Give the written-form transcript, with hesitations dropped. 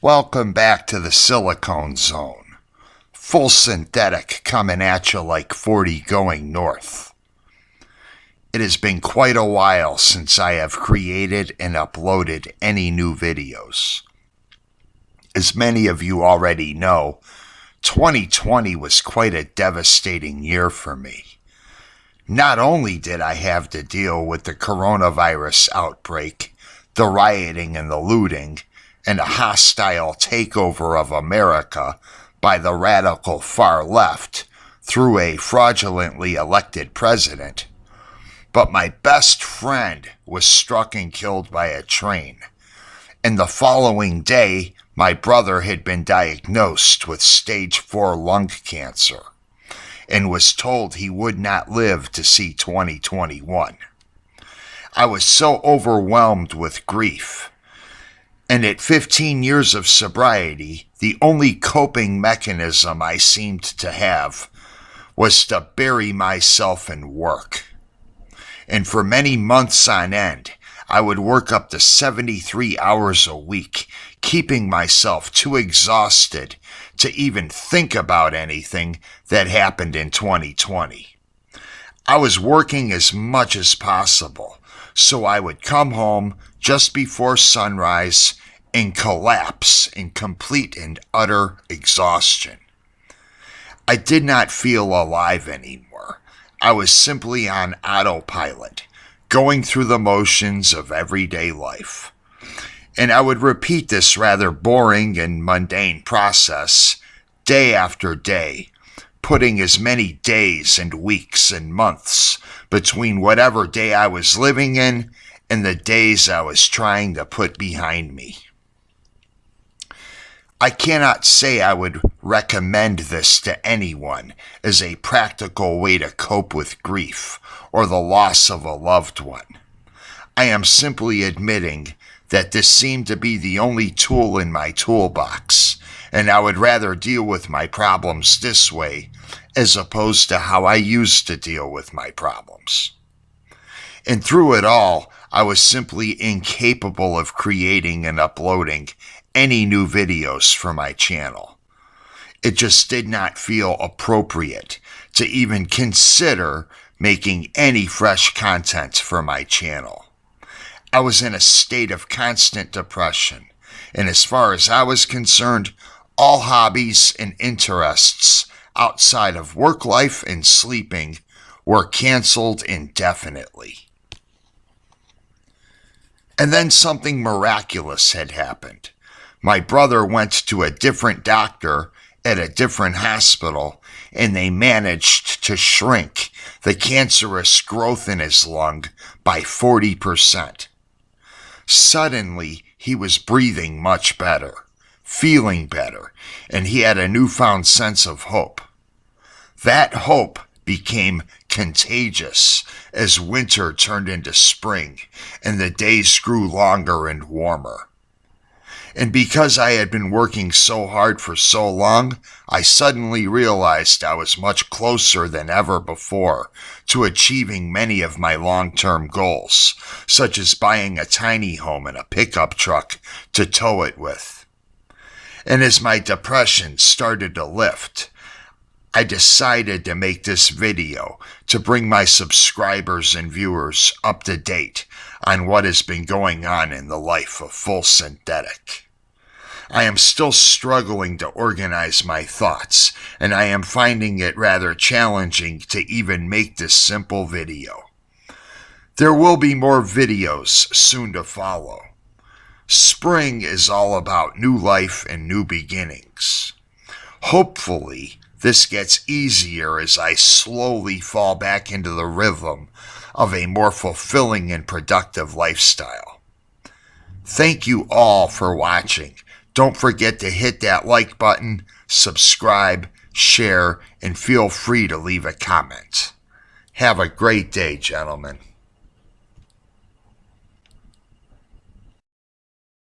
Welcome back to the Silicone Zone. Full synthetic coming at you like 40 going north. It has been quite a while since I have created and uploaded any new videos. As many of you already know, 2020 was quite a devastating year for me. Not only did I have to deal with the coronavirus outbreak, the rioting and the looting, and a hostile takeover of America by the radical far left through a fraudulently elected president, but my best friend was struck and killed by a train. And the following day, my brother had been diagnosed with stage 4 lung cancer and was told he would not live to see 2021. I was so overwhelmed with grief. And at 15 years of sobriety, the only coping mechanism I seemed to have was to bury myself in work. And for many months on end, I would work up to 73 hours a week, keeping myself too exhausted to even think about anything that happened in 2020. I was working as much as possible, so I would come home just before sunrise and collapse in complete and utter exhaustion. I did not feel alive anymore. I was simply on autopilot, going through the motions of everyday life. And I would repeat this rather boring and mundane process day after day, putting as many days and weeks and months between whatever day I was living in and the days I was trying to put behind me. I cannot say I would recommend this to anyone as a practical way to cope with grief or the loss of a loved one. I am simply admitting that this seemed to be the only tool in my toolbox, and I would rather deal with my problems this way as opposed to how I used to deal with my problems. And through it all, I was simply incapable of creating and uploading any new videos for my channel. It just did not feel appropriate to even consider making any fresh content for my channel. I was in a state of constant depression, and as far as I was concerned, all hobbies and interests outside of work life and sleeping were canceled indefinitely. And then something miraculous had happened. My brother went to a different doctor at a different hospital, and they managed to shrink the cancerous growth in his lung by 40%. Suddenly, he was breathing much better, feeling better, and he had a newfound sense of hope. That hope became contagious as winter turned into spring and the days grew longer and warmer. And because I had been working so hard for so long, I suddenly realized I was much closer than ever before to achieving many of my long-term goals, such as buying a tiny home and a pickup truck to tow it with. And as my depression started to lift, I decided to make this video to bring my subscribers and viewers up to date on what has been going on in the life of Full Synthetic. I am still struggling to organize my thoughts, and I am finding it rather challenging to even make this simple video. There will be more videos soon to follow. Spring is all about new life and new beginnings. Hopefully, this gets easier as I slowly fall back into the rhythm of a more fulfilling and productive lifestyle. Thank you all for watching. Don't forget to hit that like button, subscribe, share, and feel free to leave a comment. Have a great day, gentlemen.